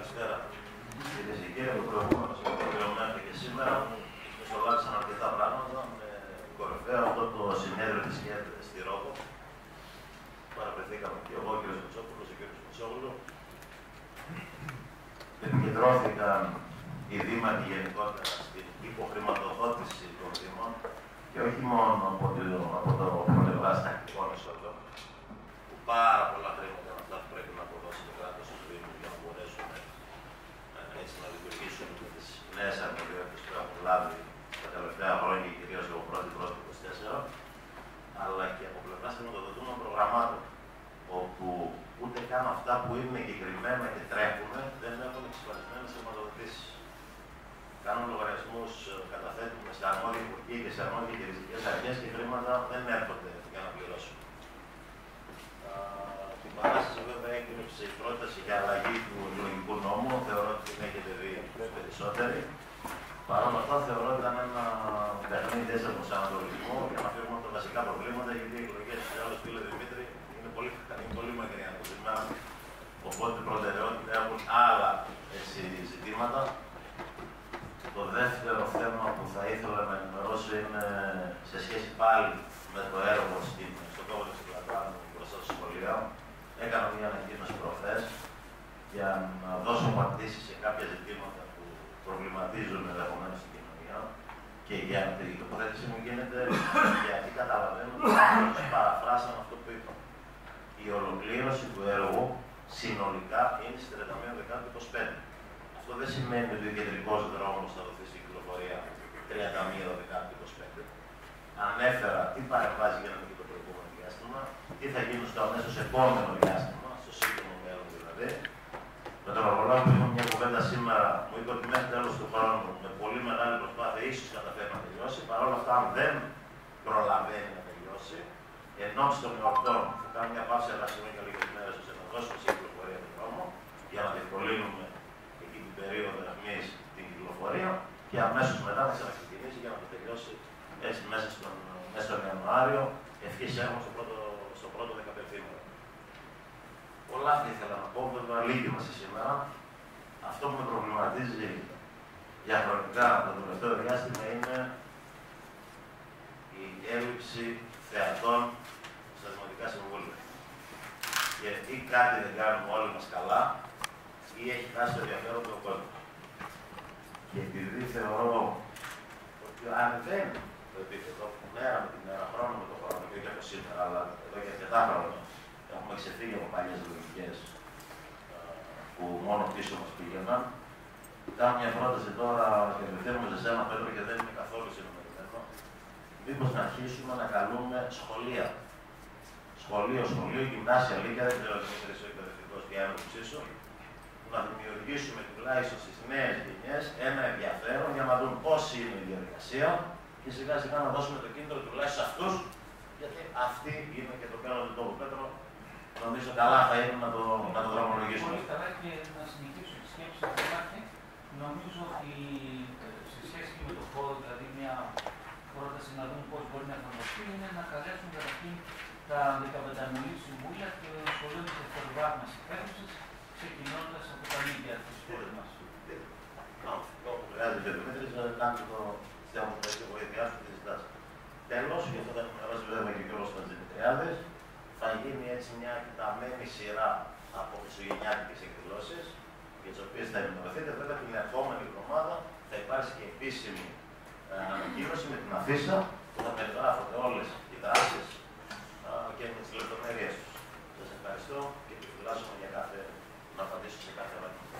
Καλησπέρα. Κυρίες και κύριοι, το προηγούμενο συνέδριο μέχρι και σήμερα μεσολάβησαν αρκετά πράγματα με κορυφαίο αυτό το συνέδριο της ΚΕΔ στη Ρόδο. Παραπρεθήκαμε και εγώ, ο κ. Κουτσόπουλος, ο κ. Κουτσόγλου. Επικεντρώθηκαν οι δήμαρχοι γενικότερα στην υποχρηματοδότηση των δήμων και όχι μόνο από το πλευρά τακτικών εσόδων, που πάρα πολλά χρήματα είναι αυτά που πρέπει να αποδώσει το κράτος στους δήμους για να μπορέσουν έτσι να λειτουργήσουν με τις νέες αρμοδιότητες που έχουν λάβει τα τελευταία χρόνια και κυρίως από 1η προς 24, αλλά και από πλευρά χρηματοδοτούμενων προγραμμάτων, όπου ούτε καν αυτά που είναι εγκεκριμένα και τρέχουν δεν έχουν εξασφαλισμένες χρηματοδοτήσεις. Κάνουν λογαριασμούς, καταθέτουμε σε αρμόδια υπουργεία και σε αρμόδιες διοικητικές αρχές και χρήματα δεν έρχονται για να πληρώσουν. Την παράσταση βέβαια έγκρισε η πρόταση για αλλαγή του εκλογικού νόμου. Θεωρώ ότι την έχετε δει περισσότεροι. Παρ' όλα αυτά, θεωρώ ότι ήταν ένα παιχνίδι έτσι από προσανατολισμό για να φύγουμε από τα βασικά προβλήματα, γιατί οι εκλογές του άλλου, φίλε Δημήτρη, είναι πολύ μακριά από σήμερα. Οπότε προτεραιότητα έχουν άλλα ζητήματα. Το δεύτερο θέμα που θα ήθελα να ενημερώσω είναι σε σχέση πάλι με το έργο στον κόμμα του Πλατάνου μπροστά στο σχολείο. Έκανα μια ανακοίνωση προχθές για να δώσω απαντήσεις σε κάποια ζητήματα που προβληματίζουν ενδεχομένως στην κοινωνία. Και για την τοποθέτηση μου γίνεται γιατί καταλαβαίνω ότι παραφράσαμε αυτό που είπα. Η ολοκλήρωση του έργου συνολικά είναι στις 31 Δεκάτου 25. Αυτό δεν σημαίνει ότι ο κεντρικός δρόμος θα δοθεί στην κυκλοφορία 31 Δεκάτου 25. Ανέφερα τι παρεμβάζει για να μην το προηγούμενο διάστημα, τι θα γίνει στο αμέσως επόμενο διάστημα, στο σύντομο μέλλον δηλαδή. Με τον Οργολόγο που είχαμε μια κουβέντα σήμερα, μου είπε ότι μέχρι τέλος του χρόνου με πολύ μεγάλη προσπάθεια ίσως καταφέρει να τελειώσει. Παρ' όλα αυτά, αν δεν προλαβαίνει να τελειώσει, ενώπιση των εορτών θα κάνουμε μια παύση εργασιών για λίγες μέρες ώστε να δώσουμε στην κυκλοφορία τον δρόμο για να διευκολύνουμε εκεί την περίοδο εμείς την κυκλοφορία και αμέσως μετά θα ξαναξεκινήσει για να το τελειώσει έτσι μέσα στον Ιανουάριο, ευχής έχουμε στο πρώτο 15ήμερο. Πολλά αυτά ήθελα να πω, βέβαια λίγοι είμαστε σήμερα. Αυτό που με προβληματίζει διαχρονικά το τελευταίο διάστημα είναι η έλλειψη θεατών στα δημοτικά συμβούλια. Γιατί κάτι δεν κάνουμε όλοι μας καλά ή έχει χάσει το ενδιαφέρον του κόσμου. Και επειδή θεωρώ ότι ανεβαίνει το επίπεδο μέρα με τη μέρα, χρόνο με το χρόνο, και όχι από σήμερα, αλλά εδώ και αρκετά χρόνια έχουμε ξεφύγει από παλιές λογικές που μόνο πίσω μας πήγαιναν. Κάνω μια πρόταση τώρα και απευθύνομαι σε εσένα, Πέτρο, και δεν είναι καθόλου συνομιλημένο. Μήπως να αρχίσουμε να καλούμε σχολεία. Σχολείο, γυμνάσια, λίγα, δεν ξέρω αν είσαι ο εκπαιδευτικός και αν ψήσω. Να δημιουργήσουμε τουλάχιστον στις νέες γενιές ένα ενδιαφέρον για να δουν πώς είναι η διαδικασία και σιγά σιγά να δώσουμε το κίνητρο τουλάχιστον σε αυτούς, γιατί αυτοί είναι και το μέλλον του τόπου. Πέτρο, νομίζω καλά θα είναι να το δρομολογήσουμε. Πολύ καλά και να συνεχίσω τη σκέψη που υπάρχει. Νομίζω ότι σε σχέση με το χώρο, δηλαδή μια πρόταση να δούμε πώς μπορεί να εφαρμοστεί, είναι να καλέσουν καταρχήν τα 15 συμβούλια και το σχολείο της δευτεροβάθμιας εκπαίδευσης, ξεκινώντας από τα μίδια της χώρας μας. Όπου χρειάζεται ο Δημήτρης, να κάνει το θέμα που έχει βοηθειά σου και τη ζητάς. Τέλος, και αυτό θα έχουμε γράψει βέβαια και κιόλας στις Δημητριάδες, θα γίνει έτσι μια εκταμένη σειρά από χριστουγεννιάτικες εκδηλώσεις, για τις οποίες θα ενημερωθείτε. Βέβαια, την επόμενη εβδομάδα θα υπάρξει και επίσημη ανακοίνωση με την αφίσα που θα περιγράφονται όλες οι δράσεις και με τις λεπτομέρειες τους. Σας ευχαριστώ και επιφυλάσσομαι για να απαντήσω σε κάθε ερώτημα.